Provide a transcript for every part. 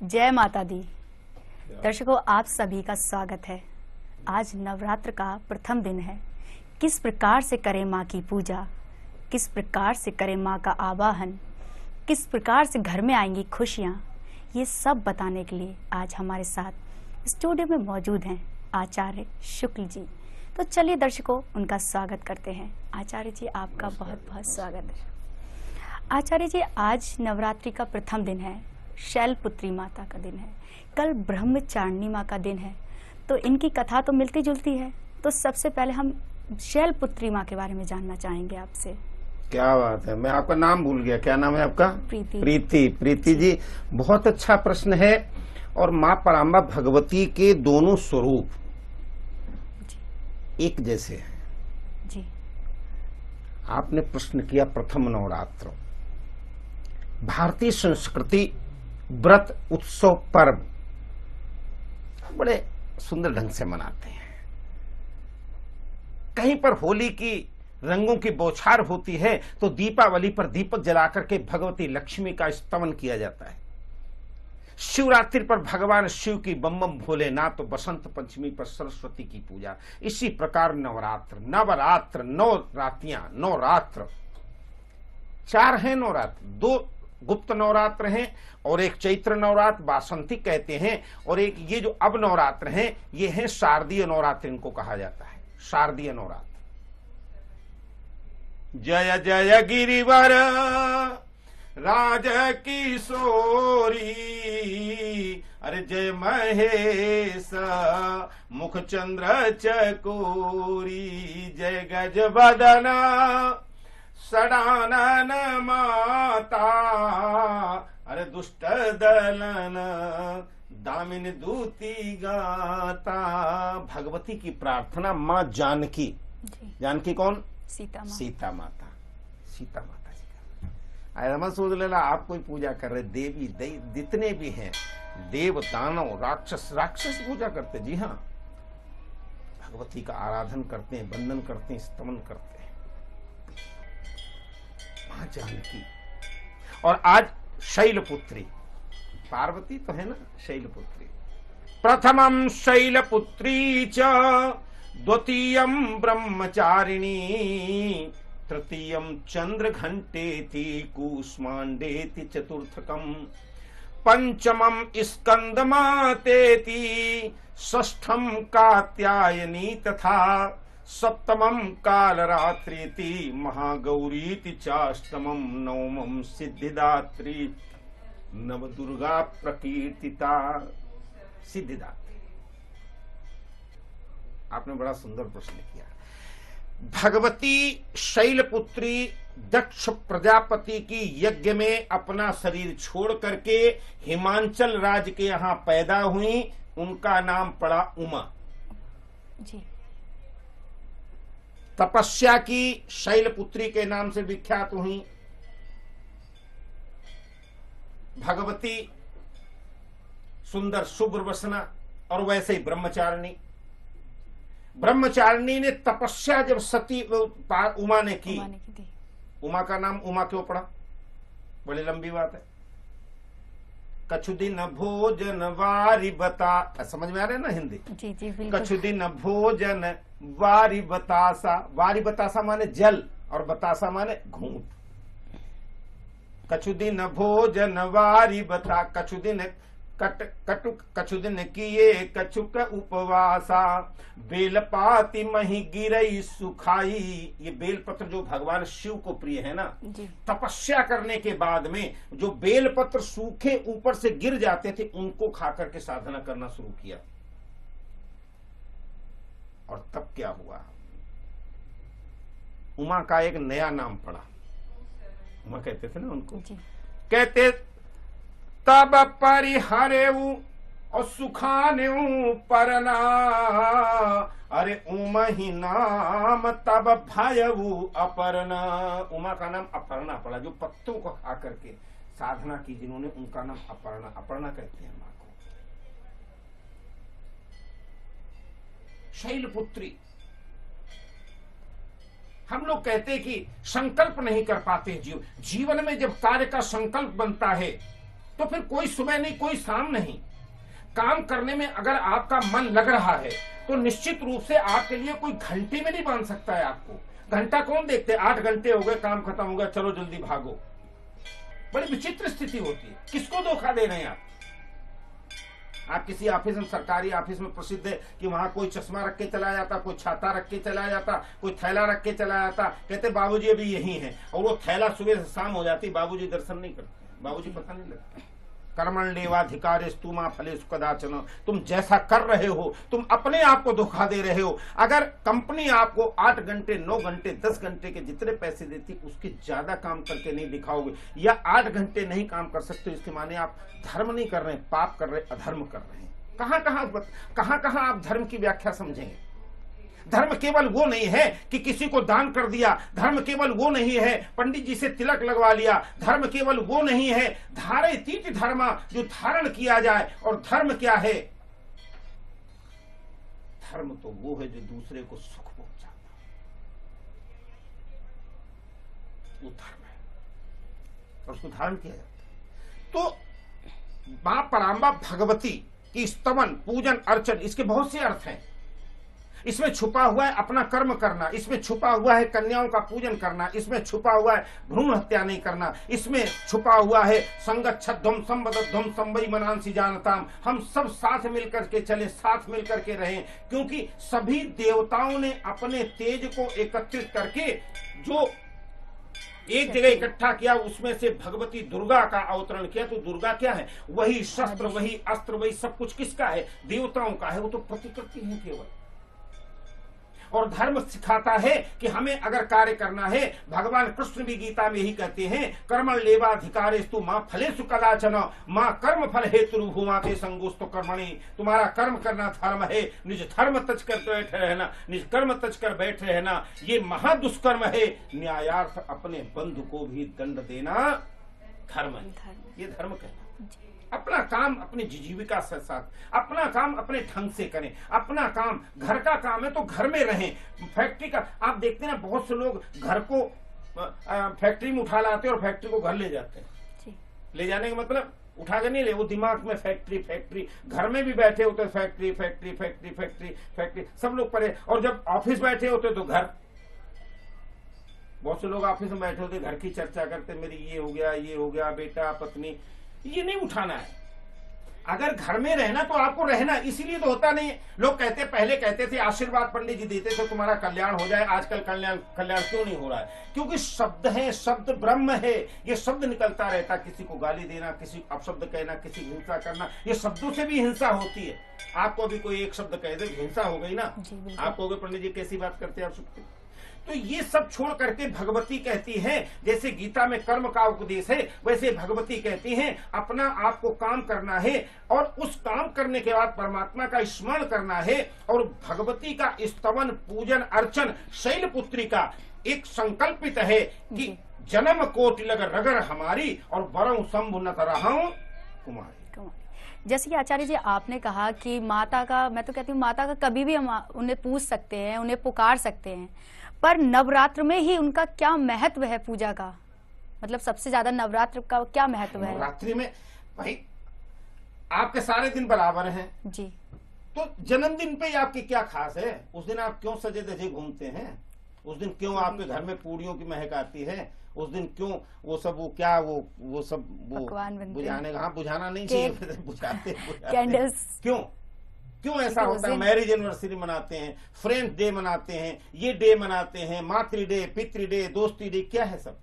जय माता दी। दर्शकों, आप सभी का स्वागत है। आज नवरात्र का प्रथम दिन है। किस प्रकार से करें माँ की पूजा, किस प्रकार से करें माँ का आवाहन, किस प्रकार से घर में आएंगी खुशियाँ, ये सब बताने के लिए आज हमारे साथ स्टूडियो में मौजूद हैं आचार्य शुक्ल जी। तो चलिए दर्शकों, उनका स्वागत करते हैं। आचार्य जी, आपका बहुत बहुत स्वागत है। आचार्य जी, आज नवरात्रि का प्रथम दिन है, शैलपुत्री माता का दिन है, कल ब्रह्मचारिणी माँ का दिन है, तो इनकी कथा तो मिलती जुलती है। तो सबसे पहले हम शैलपुत्री माँ के बारे में जानना चाहेंगे आपसे। क्या बात है, मैं आपका नाम भूल गया, क्या नाम है आपका? प्रीति। प्रीति जी, बहुत अच्छा प्रश्न है। और माँ पराम्बा भगवती के दोनों स्वरूप एक जैसे हैं जी। आपने प्रश्न किया प्रथम नवरात्र, भारतीय संस्कृति व्रत उत्सव पर्व बड़े सुंदर ढंग से मनाते हैं। कहीं पर होली की रंगों की बौछार होती है तो दीपावली पर दीपक जलाकर के भगवती लक्ष्मी का स्तवन किया जाता है। शिवरात्रि पर भगवान शिव की बम बम भोलेनाथ, तो बसंत पंचमी पर सरस्वती की पूजा। इसी प्रकार नवरात्र 9 रातियां, 9 रात्र, 4 हैं नवरात्र। 2 गुप्त नवरात्र हैं और एक चैत्र नवरात्र बासंती कहते हैं, और एक ये जो अब नवरात्र हैं ये हैं शारदीय नवरात्र, इनको कहा जाता है शारदीय नवरात्र। जय जय गिरिवर राज किशोरी, अरे जय महेश मुख चंद्र चकोरी, जय गज बदना सडानन माता, अरे दुष्ट दलन दामिन दूती गाता। भगवती की प्रार्थना माँ जानकी। जानकी कौन? सीता माता। सीता माता जी का ऐसा मत सोच लेना आप कोई पूजा कर रहे। देवी जितने भी हैं, देव दानव राक्षस पूजा करते। जी हाँ, भगवती का आराधन करते हैं, वंदन करते हैं, स्तवन करते हैं। मां जानकी। और आज शैलपुत्री, पार्वती तो है ना, शैलपुत्री। प्रथमं शैलपुत्री च द्वितीयं ब्रह्मचारिणी, तृतीयं चंद्रघंटेति कूष्मांडेति चतुर्थकं, पंचमं स्कंदमातेति, षष्ठं कात्यायनी तथा सप्तमं कालरात्रीति महागौरीति चाष्टमं, नवमं सिद्धिदात्री नवदुर्गा प्रकीर्तिता। सिद्धिदात्री। आपने बड़ा सुंदर प्रश्न किया। भगवती शैलपुत्री दक्ष प्रजापति की यज्ञ में अपना शरीर छोड़ करके हिमांचल राज्य के यहां पैदा हुई। उनका नाम पड़ा उमा जी। तपस्या की शैलपुत्री के नाम से विख्यात हुई। भगवती सुंदर शुभ्र वसना और वैसे ही ब्रह्मचारिणी। ब्रह्मचारिणी ने तपस्या जब सती उमा ने की, उमा का नाम उमा क्यों पड़ा? बड़ी लंबी बात है। कछु दिन भोजन वारी बता, समझ में आ रहा है ना हिंदी? जी जी बिल्कुल। कछु दिन भोजन वारी बतासा। वारी बतासा माने जल और बतासा माने घूंट। कछु दिन भोजन वारी बता, कछु दिन कटुक, कछु दिन किए कछुक उपवासा, बेलपाती मही गिरई सुखाई। ये बेलपत्र जो भगवान शिव को प्रिय है ना, तपस्या करने के बाद में जो बेलपत्र सूखे ऊपर से गिर जाते थे, उनको खाकर के साधना करना शुरू किया। और तब क्या हुआ? उमा का एक नया नाम पड़ा। उमा कहते थे ना उनको, कहते तब परिहरेऊ और सुखानेऊ परना, अरे उमा ही नाम तब भयऊ अपर्णा। उमा का नाम अपर्णा पड़ा। जो पत्तों को खा करके साधना की जिन्होंने, उनका नाम अपर्णा। अपर्णा कहते हैं मां को। शैलपुत्री। हम लोग कहते हैं कि संकल्प नहीं कर पाते जीवन में। जब कार्य का संकल्प बनता है तो फिर कोई सुबह नहीं कोई शाम नहीं। काम करने में अगर आपका मन लग रहा है तो निश्चित रूप से आपके लिए कोई घंटे में नहीं बांध सकता है आपको। घंटा कौन देखते, 8 घंटे हो गए, काम खत्म हो गया, चलो जल्दी भागो। बड़ी विचित्र स्थिति होती है। किसको धोखा दे रहे हैं आप किसी ऑफिस में, सरकारी ऑफिस में प्रसिद्ध है कि वहां कोई चश्मा रख के चला जाता, कोई छाता रख के चला जाता, कोई थैला रख के चला जाता, कहते बाबूजी अभी यही है, और वो थैला सुबह से शाम हो जाती, बाबूजी दर्शन नहीं करते, बाबूजी पता नहीं लगता। कर्मण्येवाधिकारिस्तु मा फलेषु कदाचन। तुम जैसा कर रहे हो तुम अपने आप को धोखा दे रहे हो। अगर कंपनी आपको 8 घंटे 9 घंटे 10 घंटे के जितने पैसे देती उसके ज्यादा काम करके नहीं दिखाओगे, या 8 घंटे नहीं काम कर सकते, इसके माने आप धर्म नहीं कर रहे, पाप कर रहे, अधर्म कर रहे हैं। कहां कहां आप धर्म की व्याख्या समझेंगे। धर्म केवल वो नहीं है कि किसी को दान कर दिया, धर्म केवल वो नहीं है पंडित जी से तिलक लगवा लिया, धर्म केवल वो नहीं है धारे तीत धर्म जो धारण किया जाए। और धर्म क्या है? धर्म तो वो है जो दूसरे को सुख पहुंचाता, वो धर्म है और उसको धारण किया जाता है। तो मां पराम्बा भगवती की स्तवन पूजन अर्चन, इसके बहुत से अर्थ हैं। इसमें छुपा हुआ है अपना कर्म करना, इसमें छुपा हुआ है कन्याओं का पूजन करना, इसमें छुपा हुआ है भ्रूण हत्या नहीं करना, इसमें छुपा हुआ है संगच्छध्वम संबद्धध्वम संवई मनांसी जानताम। हम सब साथ मिलकर के चले, साथ मिलकर के रहें, क्योंकि सभी देवताओं ने अपने तेज को एकत्रित करके जो एक जगह इकट्ठा किया, उसमें से भगवती दुर्गा का अवतरण किया। तो दुर्गा क्या है? वही शस्त्र, वही अस्त्र, वही सब कुछ किसका है? देवताओं का है। वो तो प्रतिकृति है केवल। और धर्म सिखाता है कि हमें अगर कार्य करना है, भगवान कृष्ण भी गीता में यही कहते हैं, कर्मण्येवाधिकारिस्तु मा फलेषु कदाचन मां कर्म फल हेतुर्भुमा ते संगोस्तु कर्मणि। तुम्हारा कर्म करना धर्म है, निज धर्म तज कर बैठे रहना, निज कर्म तज कर बैठे रहना, ये महादुष्कर्म है। न्यायार्थ अपने बंधु को भी दंड देना धर्म है, ये धर्म कहना। अपना काम अपनी जीविका के साथ, अपना काम अपने ढंग से करें, अपना काम घर का काम है तो घर में रहें। फैक्ट्री का आप देखते हैं ना, बहुत से लोग घर को फैक्ट्री में उठा लाते हैं और फैक्ट्री को घर ले जाते हैं। ले जाने का मतलब उठा के नहीं ले, वो दिमाग में फैक्ट्री फैक्ट्री, घर में भी बैठे होते factory factory factory factory factory, सब लोग पढ़े। और जब ऑफिस बैठे होते तो घर, बहुत से लोग ऑफिस में बैठे होते घर की चर्चा करते, मेरी ये हो गया बेटा पत्नी, ये नहीं उठाना है। अगर घर में रहना तो आपको रहना, इसीलिए तो होता नहीं। लोग कहते, पहले कहते थे आशीर्वाद पंडित जी देते थे तुम्हारा कल्याण हो जाए, आजकल कल्याण क्यों नहीं हो रहा है? क्योंकि शब्द है, शब्द ब्रह्म है, ये शब्द निकलता रहता। किसी को गाली देना, किसी अपशब्द कहना, किसी हिंसा करना, ये शब्दों से भी हिंसा होती है। आपको भी कोई एक शब्द कह दे हिंसा हो गई ना, आप कहोगे पंडित जी कैसी बात करते हैं आप सुनते। तो ये सब छोड़ करके भगवती कहती है, जैसे गीता में कर्म का उपदेश है, वैसे भगवती कहती हैं अपना आपको काम करना है, और उस काम करने के बाद परमात्मा का स्मरण करना है। और भगवती का स्तवन पूजन अर्चन शैलपुत्री का एक संकल्पित है कि जन्म कोटि लग रगर हमारी, और बरऊ शंभु न तरहूं कुमारी। जैसे कि आचार्य जी आपने कहा कि माता का, मैं तो कहती हूँ माता का कभी भी हम उन्हें पूछ सकते हैं, उन्हें पुकार सकते हैं, पर नवरात्र में ही उनका क्या महत्व है पूजा का? मतलब सबसे ज्यादा नवरात्र का क्या महत्व है? नवरात्रि में भाई आपके सारे दिन बराबर हैं जी, तो जन्मदिन पे आपके क्या खास है? उस दिन आप क्यों सजे धजे घूमते हैं? उस दिन क्यों आपके घर में पूड़ियों की महक आती है? उस दिन क्यों वो सब वो सब बुझाने का, हाँ बुझाना नहीं चाहिए, बुझाते कैंडल्स, क्यों ऐसा होता है? मैरिज एनिवर्सरी मनाते हैं, फ्रेंड्स डे मनाते हैं, ये डे मनाते हैं, मातृ डे, पितृ डे, दोस्ती डे, क्या है सब?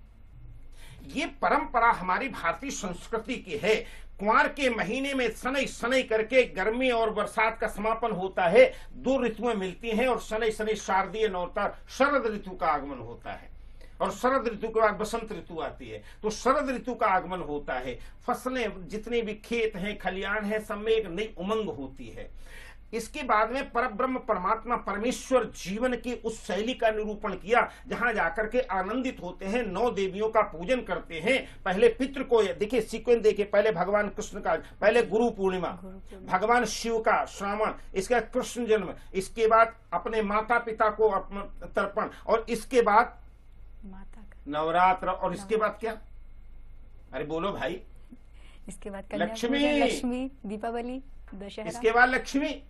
ये परंपरा हमारी भारतीय संस्कृति की है। कुंवार के महीने में शनै शनै करके गर्मी और बरसात का समापन होता है, 2 ऋतुएं मिलती हैं, और शनै शनै शारदीय नवरात्र शरद ऋतु का आगमन होता है, और शरद ऋतु के बाद बसंत ऋतु आती है। तो शरद ऋतु का आगमन होता है, फसलें जितने भी खेत हैं, खलियान है, सब में एक नई उमंग होती है। इसके बाद में परब्रह्म परमात्मा परमेश्वर जीवन की उस शैली का निरूपण किया जहां जाकर के आनंदित होते हैं, 9 देवियों का पूजन करते हैं। पहले पितृ को देखिए, सीक्वेंस देखिए, पहले भगवान कृष्ण का, पहले गुरु पूर्णिमा, भगवान शिव का श्रावण, इसके बाद कृष्ण जन्म, इसके बाद अपने माता पिता को तर्पण, और इसके बाद नवरात्र, और इसके बाद क्या? अरे बोलो भाई, इसके बाद कन्या लक्ष्मी, पूजन, लक्ष्मी, दीपावली, दशहरा। इसके बाद लक्ष्मी।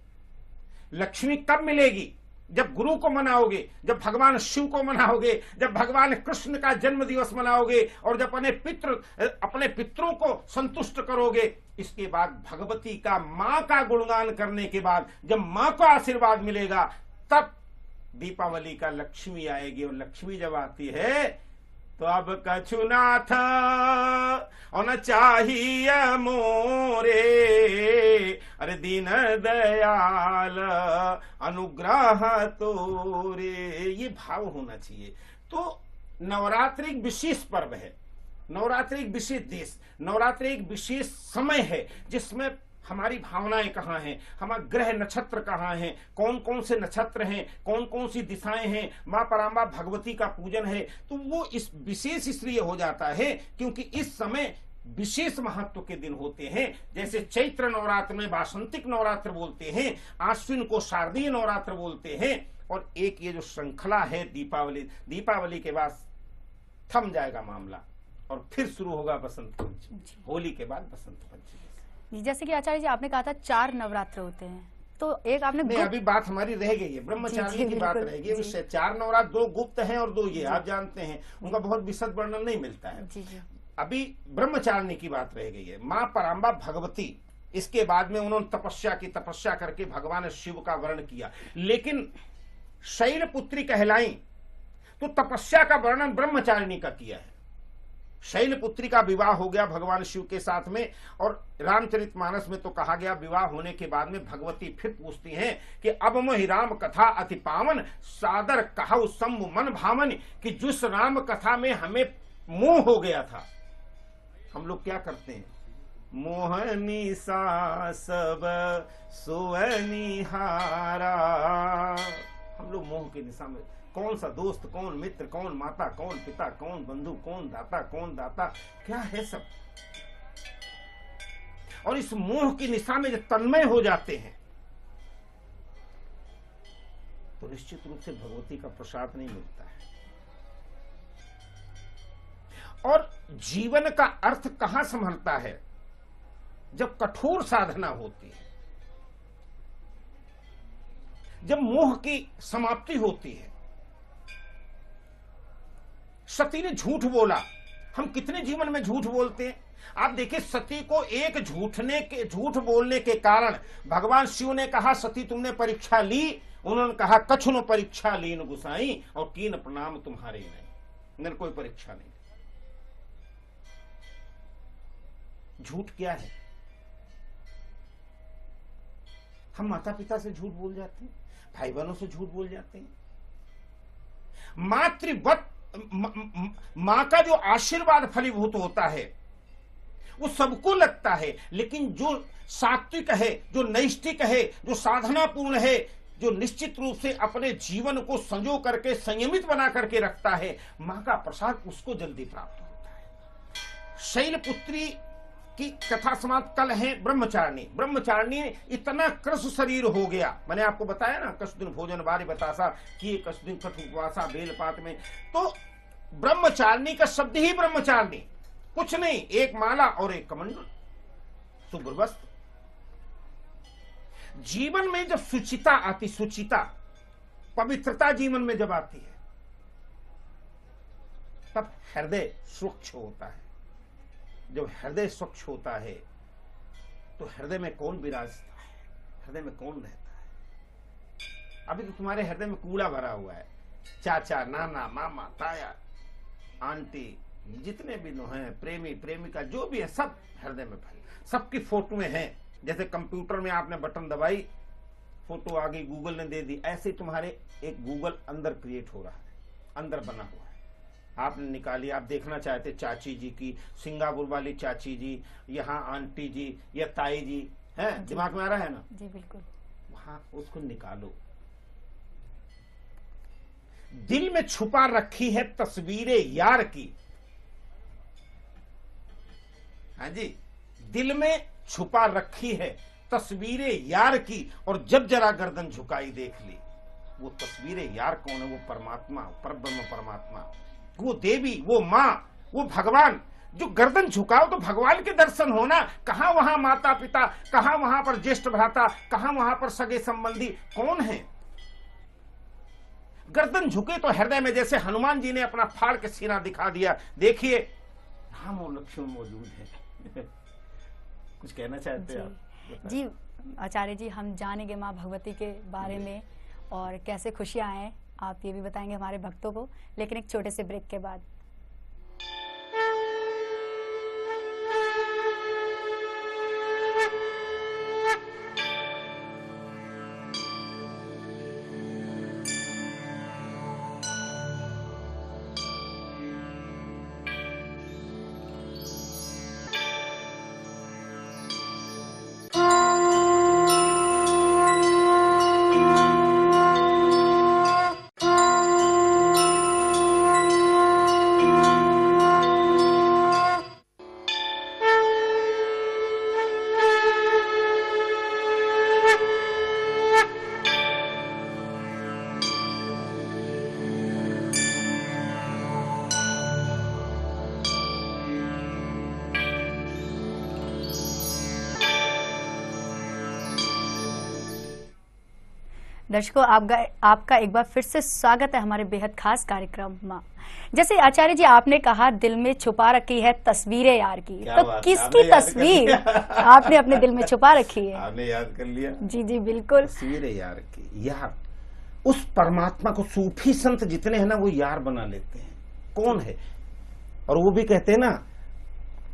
लक्ष्मी कब मिलेगी? जब गुरु को मनाओगे, जब भगवान शिव को मनाओगे, जब भगवान कृष्ण का जन्म दिवस मनाओगे और जब अपने पितरों को संतुष्ट करोगे। इसके बाद भगवती का, मां का गुणगान करने के बाद जब मां को आशीर्वाद मिलेगा, तब दीपावली का लक्ष्मी आएगी। और लक्ष्मी जब आती है तो अब कछु नाथ और चाहिए मोरे, अरे दीन दयाल अनुग्रह तोरे, ये भाव होना चाहिए। तो नवरात्रि एक विशेष पर्व है, नवरात्रि एक विशेष देश, नवरात्रि एक विशेष समय है जिसमें हमारी भावनाएं कहाँ हैं, हमारे ग्रह नक्षत्र कहाँ हैं, कौन कौन से नक्षत्र हैं, कौन कौन सी दिशाएं हैं, मां पराम्बा भगवती का पूजन है। तो वो इस विशेष इसलिए हो जाता है क्योंकि इस समय विशेष महत्व के दिन होते हैं। जैसे चैत्र नवरात्र में वासंतिक नवरात्र बोलते हैं, आश्विन को शारदीय नवरात्र बोलते हैं। और एक ये जो श्रृंखला है दीपावली, दीपावली के बाद थम जाएगा मामला और फिर शुरू होगा बसंत पंचमी, होली के बाद बसंत पंचमी। जैसे कि आचार्य जी आपने कहा था 4 नवरात्र होते हैं, तो एक आपने नहीं, अभी बात हमारी रह गई है, ब्रह्मचारिणी की बात रहेगी। उससे 4 नवरात्र, 2 गुप्त हैं और 2 ये आप जानते हैं, उनका बहुत विशद वर्णन नहीं मिलता है। अभी ब्रह्मचारिणी की बात रह गई है, मां पराम्बा भगवती। इसके बाद में उन्होंने तपस्या करके भगवान शिव का वर्ण किया, लेकिन शैलपुत्री कहलाई तो तपस्या का वर्णन ब्रह्मचारिणी का किया है। शैलपुत्री का विवाह हो गया भगवान शिव के साथ में, और रामचरितमानस में तो कहा गया विवाह होने के बाद में भगवती फिर पूछती हैं कि अब मोहि राम कथा अति पावन, सादर कहु सम्मु मन भावन, कि जिस राम कथा में हमें मोह हो गया था। हम लोग क्या करते हैं, मोहनी सा सब सुअनिहारा, हम लोग मोह के निशा में कौन सा दोस्त, कौन मित्र, कौन माता, कौन पिता, कौन बंधु, कौन दाता क्या है सब। और इस मोह की निशा में जब तन्मय हो जाते हैं तो निश्चित रूप से भगवती का प्रसाद नहीं मिलता है। और जीवन का अर्थ कहां संभलता है, जब कठोर साधना होती है, जब मोह की समाप्ति होती है। सती ने झूठ बोला, हम कितने जीवन में झूठ बोलते हैं। आप देखिए, सती को एक झूठ बोलने के कारण भगवान शिव ने कहा सती तुमने परीक्षा ली, उन्होंने कहा कछु न परीक्षा लीन गुसाई और कीन प्रणाम तुम्हारे नहीं, मेरे कोई परीक्षा नहीं। झूठ क्या है? हम माता पिता से झूठ बोल जाते हैं, भाई बहनों से झूठ बोल जाते हैं। मातृवत मां का जो आशीर्वाद फलीभूत होता है वो सबको लगता है, लेकिन जो सात्विक है, जो नैष्ठिक है, जो साधनापूर्ण है, जो निश्चित रूप से अपने जीवन को संजो करके संयमित बना करके रखता है, मां का प्रसाद उसको जल्दी प्राप्त होता है। शैलपुत्री की कथा समाप्त कल है ब्रह्मचारिणी। ब्रह्मचारिणी इतना कृष शरीर हो गया, मैंने आपको बताया ना, कछ दिन भोजन बारी बतासा किए, कछ दिन कठ उपवासा बेलपात में। तो ब्रह्मचारिणी का शब्द ही ब्रह्मचारिणी, कुछ नहीं, एक माला और एक कमंडल, शुभ्र वस्त्र। जीवन में जब सुचिता आती, सुचिता पवित्रता जीवन में जब आती है, तब हृदय स्वच्छ होता है। जब हृदय स्वच्छ होता है तो हृदय में कौन विराजता है, हृदय में कौन रहता है। अभी तो तुम्हारे हृदय में कूड़ा भरा हुआ है, चाचा, नाना, मामा, ताया, आंटी, जितने भी लोग हैं, प्रेमी प्रेमिका जो भी है, सब हृदय में भरे, सबकी फोटोएं हैं। जैसे कंप्यूटर में आपने बटन दबाई, फोटो आ गई, गूगल ने दे दी, ऐसे तुम्हारे एक गूगल अंदर क्रिएट हो रहा है, अंदर बना हुआ है। आपने निकाली, आप देखना चाहते चाची जी की, सिंगापुर वाली चाची जी, यहाँ आंटी जी या ताई जी, है दिमाग में आ रहा है ना? जी बिल्कुल। वहां उसको निकालो। दिल में छुपा रखी है तस्वीरें यार की, हाँ जी, दिल में छुपा रखी है तस्वीरें यार की, और जब जरा गर्दन झुकाई देख ली, वो तस्वीरें यार कौन है? वो परमात्मा, परब्रह्म परमात्मा, वो देवी, वो मां, वो भगवान जो गर्दन झुकाओ तो भगवान के दर्शन हो ना। कहां वहां माता पिता, कहां वहां पर ज्येष्ठ भ्राता, कहां वहां पर सगे संबंधी, कौन है? गर्दन झुके तो हृदय में, जैसे हनुमान जी ने अपना फाड़ के सीना दिखा दिया, देखिए राम और लक्ष्मण मौजूद है। कुछ कहना चाहते हैं आप? जी आचार्य जी, हम जानेंगे माँ भगवती के बारे में और कैसे खुशियां आए, आप ये भी बताएंगे हमारे भक्तों को, लेकिन एक छोटे से ब्रेक के बाद। दर्शकों, आपका एक बार फिर से स्वागत है हमारे बेहद खास कार्यक्रम में। जैसे आचार्य जी आपने कहा दिल में छुपा रखी है तस्वीरें यार की, तो किसकी तस्वीर आपने अपने दिल में छुपा रखी है? आपने याद कर लिया? जी जी बिल्कुल। तस्वीरें यार की, यार उस परमात्मा को सूफी संत जितने हैं ना वो यार बना लेते हैं। कौन है? और वो भी कहते हैं ना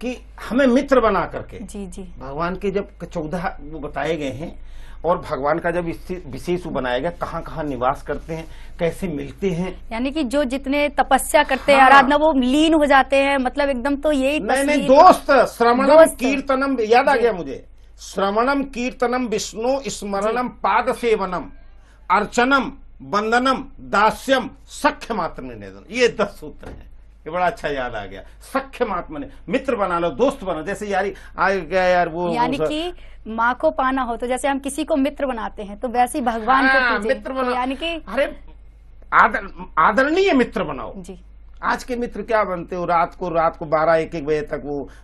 कि हमें मित्र बना करके। जी जी। भगवान के जब 14 वो बताए गए हैं और भगवान का जब विशेष बनाया गया, कहाँ कहाँ निवास करते हैं, कैसे मिलते हैं, यानी कि जो जितने तपस्या करते हैं, हाँ। आराधना, वो लीन हो जाते हैं, मतलब एकदम तो यही नहीं दोस्त, श्रवणम कीर्तनम, याद आ गया मुझे, श्रवणम कीर्तनम विष्णु स्मरणम पाद सेवनम अर्चनम वंदनम दास्यम सख्य मात्र निवेदन, ये 10 सूत्र हैं। ये बड़ा अच्छा याद आ गया। सख्य मात्र ने मित्र बना लो, दोस्त बनो। जैसे यारी आ गया यार वो, यानी कि माँ को पाना हो तो जैसे हम किसी को मित्र बनाते हैं, तो वैसे ही भगवान को मित्र बनाओ। यानी कि अरे आदरणीय मित्र बनाओ। जी। आज के मित्र क्या बनते हो? रात को 12-1 बजे तक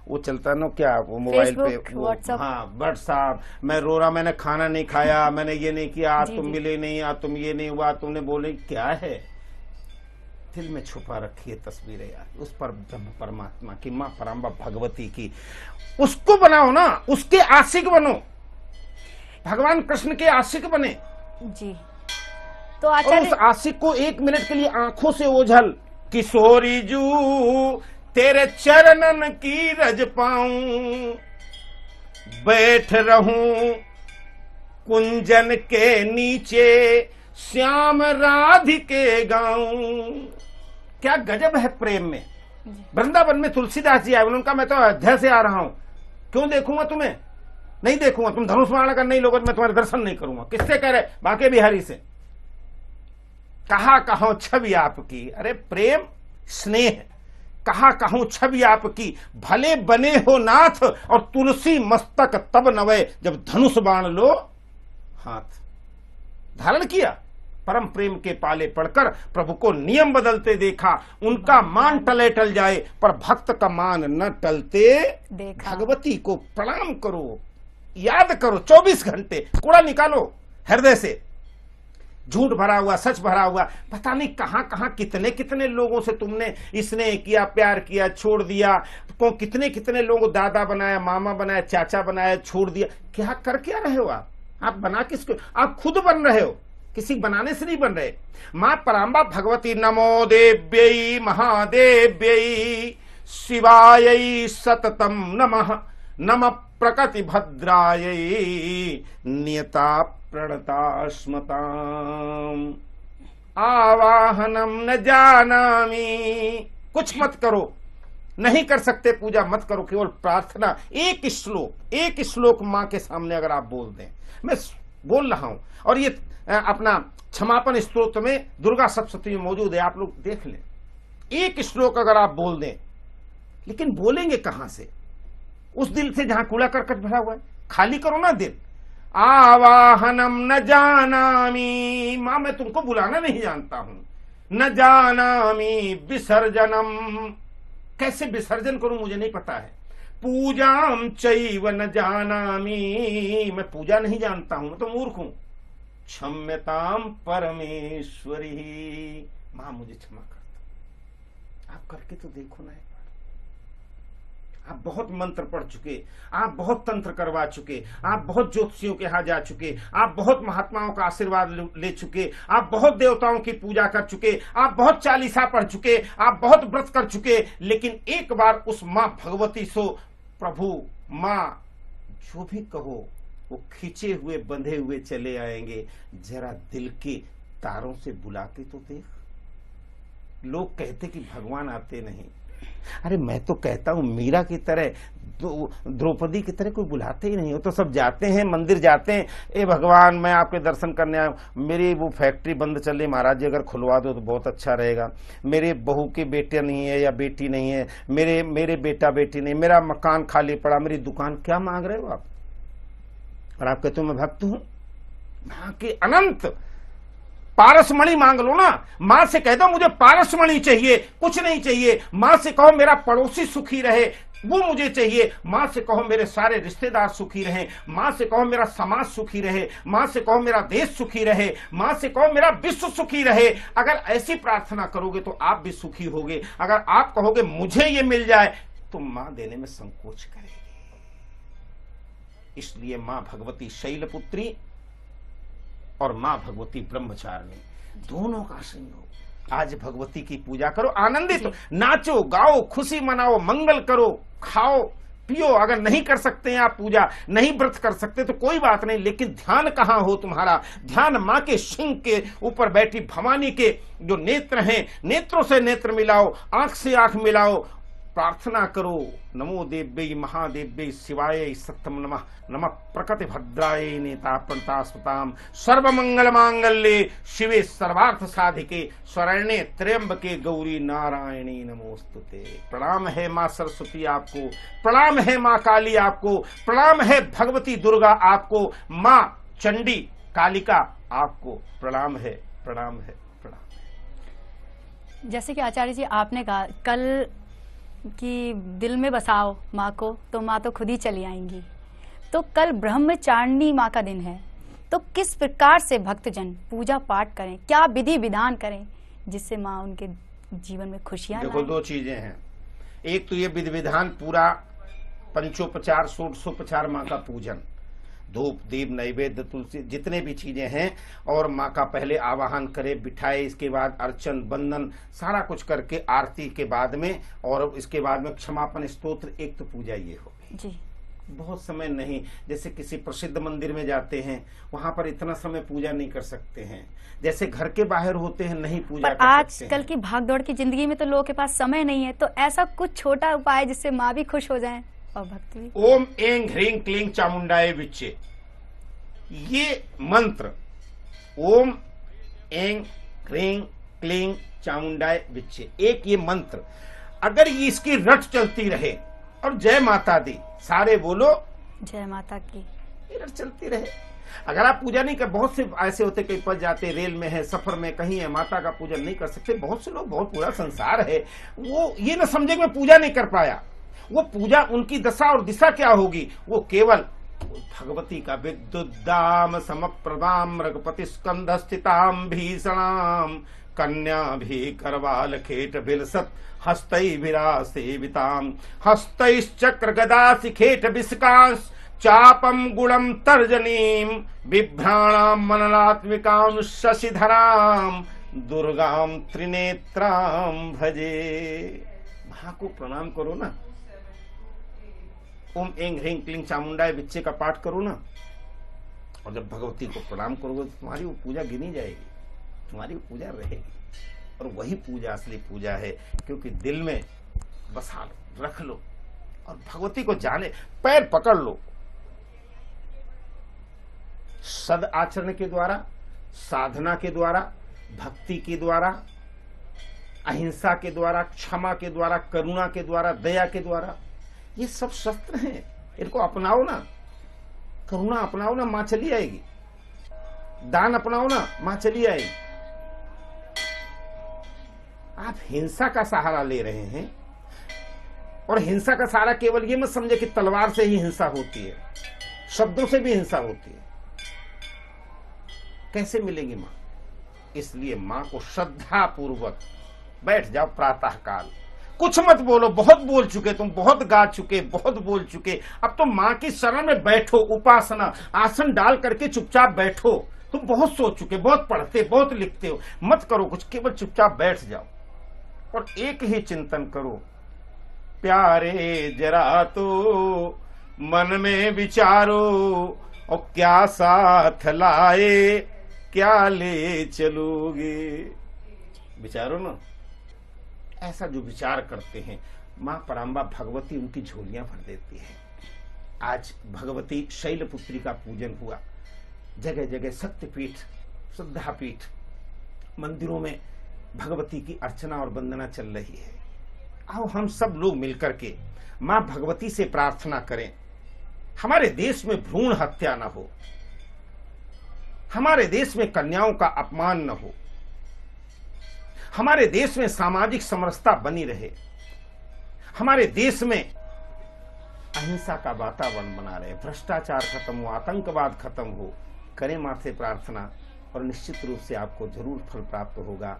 वो चलता है ना, क्या वो मोबाइल पे व्हाट्सएप, हाँ व्हाट्सएप, मैं रो रहा, मैंने खाना नहीं खाया, मैंने ये नहीं किया, आज तुम मिले नहीं, आज तुम ये नहीं हुआ, तुमने बोले, क्या है? दिल में छुपा रखी है तस्वीरें यार उस पर ब्रह्म परमात्मा की, माँ परम्बा भगवती की। उसको बनाओ ना, उसके आशिक बनो, भगवान कृष्ण के आशिक बने जी। तो आचार्य, उस आशिक को 1 मिनट के लिए आंखों से ओझल, किशोरी जू तेरे चरणन की रज पाऊं, बैठ रहूं कुंजन के नीचे श्याम राधिके गाऊं। क्या गजब है प्रेम में। वृंदावन में तुलसीदास जी आए, उनका मैं तो अयोध्या से आ रहा हूं, क्यों देखूंगा तुम्हें? नहीं देखूंगा, तुम धनुष मारण का नहीं लोगे, मैं तुम्हारे दर्शन नहीं करूंगा। किससे कह रहे? बांके बिहारी से। कहा कहूं छवि आपकी, अरे प्रेम स्नेह, कहा कहूं छवि आपकी, भले बने हो नाथ और तुलसी मस्तक तब नवे, जब धनुष बाण लो हाथ। धारण किया, परम प्रेम के पाले पड़कर प्रभु को नियम बदलते देखा, उनका मान टले टल जाए पर भक्त का मान न टलते देखा। भगवती को प्रणाम करो, याद करो 24 घंटे, कूड़ा निकालो हृदय से। झूठ भरा हुआ, सच भरा हुआ, पता नहीं कहां कहां कितने कितने लोगों से तुमने स्नेह किया, प्यार किया, छोड़ दिया। कितने कितने लोगों को दादा बनाया, मामा बनाया, चाचा बनाया, छोड़ दिया। क्या कर क्या रहे हो आप बना किसको? आप खुद बन रहे हो, किसी बनाने से नहीं बन रहे। मां पराम्बा भगवती नमो देव्यै महादेव्यै शिवायै सततम नमः, नमः प्रकृति भद्रायै नियता प्रणता स्मताम, आवाहनम न जानामि। कुछ मत करो, नहीं कर सकते पूजा मत करो, केवल प्रार्थना। एक श्लोक मां के सामने अगर आप बोल दें, मैं बोल रहा हूं, और ये अपना क्षमापन स्तोत्र में दुर्गा सप्तशती में मौजूद है, आप लोग देख लें। एक श्लोक अगर आप बोल दें, लेकिन बोलेंगे कहां से? उस दिल से जहां कूड़ा करकट भरा हुआ है, खाली करो ना दिल। आवाहनम न जानामि, मां मैं तुमको बुलाना नहीं जानता हूं। न जानामि विसर्जनम, कैसे विसर्जन करूं मुझे नहीं पता है। पूजाम चैव न जानामि, मैं पूजा नहीं जानता हूं, मैं तो मूर्ख हूं। क्षम्यताम परमेश्वरी, मां मुझे क्षमा कर दो। आप करके तो देखो ना, आप बहुत मंत्र पढ़ चुके, आप बहुत तंत्र करवा चुके, आप बहुत ज्योतिषियों के यहां जा चुके, आप बहुत महात्माओं का आशीर्वाद ले चुके, आप बहुत देवताओं की पूजा कर चुके, आप बहुत चालीसा पढ़ चुके, आप बहुत व्रत कर चुके, लेकिन एक बार उस मां भगवती सो प्रभु मां जो भी कहो वो खींचे हुए बंधे हुए चले आएंगे। जरा दिल के तारों से बुलाते तो देख। लोग कहते कि भगवान आते नहीं, अरे मैं तो कहता हूं मीरा की तरह, द्रौपदी की तरह कोई बुलाते ही नहीं हो। तो सब जाते हैं, मंदिर जाते हैं, ए भगवान मैं आपके दर्शन करने आया, मेरी वो फैक्ट्री बंद चल रही, महाराज जी अगर खुलवा दो तो बहुत अच्छा रहेगा, मेरे बहू के बेटे नहीं है या बेटी नहीं है, मेरे बेटा बेटी नहीं, मेरा मकान खाली पड़ा, मेरी दुकान। क्या मांग रहे हो आप? और आप कहते हो मैं भक्त हूं। मां के अनंत पारसमणि मांग लो ना। मां से कह दो मुझे पारसमणि चाहिए, कुछ नहीं चाहिए। मां से कहो मेरा पड़ोसी सुखी रहे, वो मुझे चाहिए। मां से कहो मेरे सारे रिश्तेदार सुखी रहें, मां से कहो मेरा समाज सुखी रहे, मां से कहो मेरा देश सुखी रहे, मां से कहो मेरा विश्व सुखी रहे। अगर ऐसी प्रार्थना करोगे तो आप भी सुखी होगे। अगर आप कहोगे मुझे ये मिल जाए तो मां देने में संकोच करेगी। इसलिए मां भगवती शैलपुत्री और मां भगवती ब्रह्मचारिणी दोनों का संयोग। आज भगवती की पूजा करो, आनंदित नाचो गाओ, खुशी मनाओ, मंगल करो, खाओ पियो। अगर नहीं कर सकते हैं आप पूजा, नहीं व्रत कर सकते तो कोई बात नहीं, लेकिन ध्यान कहां हो तुम्हारा? ध्यान मां के सिंह के ऊपर बैठी भवानी के जो नेत्र हैं, नेत्रों से नेत्र मिलाओ, आंख से आंख मिलाओ, प्रार्थना करो। नमो देव्यै महादेव्यै शिवाय सत्यम नमः, नमः प्रकृति भद्राय नेता प्रणतास्पताम सर्वमंगल मांगल्ये शिवे सर्वार्थ साधिके शरण्ये त्र्यंबके गौरी नारायणी नमोस्तुते। प्रणाम है मां सरस्वती आपको, प्रणाम है मां काली आपको, प्रणाम है भगवती दुर्गा आपको, मां चंडी कालिका आपको प्रणाम है, प्रणाम है, प्रणाम है। जैसे कि आचार्य जी आपने कहा कल कि दिल में बसाओ माँ को तो माँ तो खुद ही चली आएंगी। तो कल ब्रह्मचारिणी माँ का दिन है, तो किस प्रकार से भक्तजन पूजा पाठ करें, क्या विधि विधान करें जिससे माँ उनके जीवन में खुशियां देखो दो चीजें हैं। एक तो ये विधि विधान पूरा पंचोपचार षोडशोपचार माँ का पूजन, धूप दीप नैवेद्य तुलसी जितने भी चीजें हैं, और माँ का पहले आवाहन करे बिठाए, इसके बाद अर्चन बंदन सारा कुछ करके आरती के बाद में, और इसके बाद में क्षमापन स्तोत्र। एक तो पूजा ये होगी जी। बहुत समय नहीं, जैसे किसी प्रसिद्ध मंदिर में जाते हैं वहां पर इतना समय पूजा नहीं कर सकते हैं, जैसे घर के बाहर होते हैं नहीं पूजा कर सकते हैं। आजकल की भागदौड़ की जिंदगी में तो लोगों के पास समय नहीं है, तो ऐसा कुछ छोटा उपाय जिससे माँ भी खुश हो जाए और भक्त भी। ओम ऐं ह्रीं क्लीं चामुंडाय विच्चे, ये मंत्र ओम ऐं ह्रीं क्लीं चामुंडाय विच्चे, एक ये मंत्र अगर ये इसकी रट चलती रहे, और जय माता दी सारे बोलो जय माता की, ये रट चलती रहे। अगर आप पूजा नहीं कर, बहुत से ऐसे होते कहीं पर जाते, रेल में है, सफर में कहीं है, माता का पूजन नहीं कर सकते। बहुत से लोग, बहुत पूरा संसार है, वो ये ना समझे कि मैं पूजा नहीं कर पाया। वो पूजा उनकी दशा और दिशा क्या होगी, वो केवल भगवती का विद्युद्दाम समप्रदाम रघुपति स्कंध स्थिताम भीषणाम कन्या भी करवाल खेट बिलसत हस्तई विरासेविताम हस्तैश्चक्र गदा शिखेट विस्कांश चापम गुणम तर्जनीम बिभ्राणाम मननात्मिकाम शशिधराम दुर्गाम त्रिनेत्राम भजे। मां को प्रणाम करो ना, ओम ऐं ह्रीं क्लीं चामुंडाय विच्चे का पाठ करो ना, और जब भगवती को प्रणाम करोगे तो तुम्हारी वो पूजा गिनी जाएगी, तुम्हारी वो पूजा रहेगी। और वही पूजा असली पूजा है, क्योंकि दिल में बसा लो, रख लो, और भगवती को जाने, पैर पकड़ लो। सद आचरण के द्वारा, साधना के द्वारा, भक्ति के द्वारा, अहिंसा के द्वारा, क्षमा के द्वारा, करुणा के द्वारा, दया के द्वारा, ये सब शस्त्र हैं, इनको अपनाओ ना। करुणा अपनाओ ना, मां चली आएगी। दान अपनाओ ना, मां चली आएगी। आप हिंसा का सहारा ले रहे हैं, और हिंसा का सारा केवल ये मत समझे कि तलवार से ही हिंसा होती है, शब्दों से भी हिंसा होती है। कैसे मिलेगी मां? इसलिए मां को श्रद्धा पूर्वक बैठ जाओ प्रातः काल, कुछ मत बोलो, बहुत बोल चुके तुम, बहुत गा चुके, बहुत बोल चुके, अब तो मां की शरण में बैठो, उपासना आसन डाल करके चुपचाप बैठो। तुम बहुत सोच चुके, बहुत पढ़ते, बहुत लिखते हो, मत करो कुछ, केवल चुपचाप बैठ जाओ और एक ही चिंतन करो, प्यारे जरा तो मन में विचारो, और क्या साथ लाए क्या ले चलोगे। विचारो ना, ऐसा जो विचार करते हैं मां पराम्बा भगवती उनकी झोलियां भर देती है। आज भगवती शैलपुत्री का पूजन हुआ, जगह जगह शक्तिपीठ, श्रद्धापीठ, मंदिरों में भगवती की अर्चना और वंदना चल रही है। आओ हम सब लोग मिलकर के मां भगवती से प्रार्थना करें, हमारे देश में भ्रूण हत्या न हो, हमारे देश में कन्याओं का अपमान न हो, हमारे देश में सामाजिक समरसता बनी रहे, हमारे देश में अहिंसा का वातावरण बना रहे, भ्रष्टाचार खत्म हो, आतंकवाद खत्म हो। करें मां से प्रार्थना और निश्चित रूप से आपको जरूर फल प्राप्त होगा।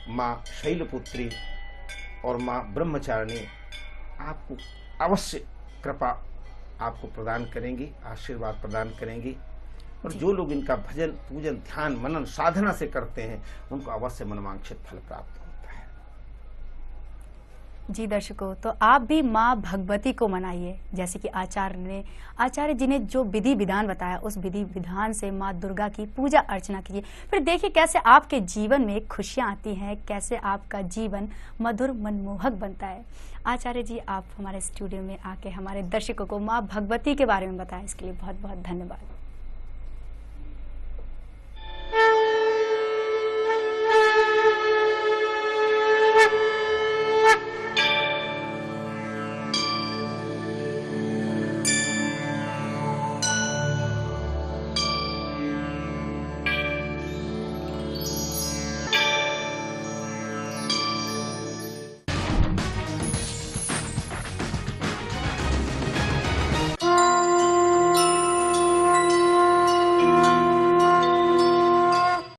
मां शैलपुत्री और मां ब्रह्मचारिणी आपको अवश्य कृपा आपको प्रदान करेंगी, आशीर्वाद प्रदान करेंगी। और जो लोग इनका भजन पूजन ध्यान मनन साधना से करते हैं उनको अवश्य मनवांछित फल प्राप्त होता है। जी दर्शकों, तो आप भी माँ भगवती को मनाइए, जैसे कि आचार्य जी ने जो विधि विधान बताया उस विधि विधान से माँ दुर्गा की पूजा अर्चना कीजिए। फिर देखिए कैसे आपके जीवन में खुशियाँ आती हैं, कैसे आपका जीवन मधुर मनमोहक बनता है। आचार्य जी, आप हमारे स्टूडियो में आके हमारे दर्शकों को माँ भगवती के बारे में बताएं, इसके लिए बहुत बहुत धन्यवाद।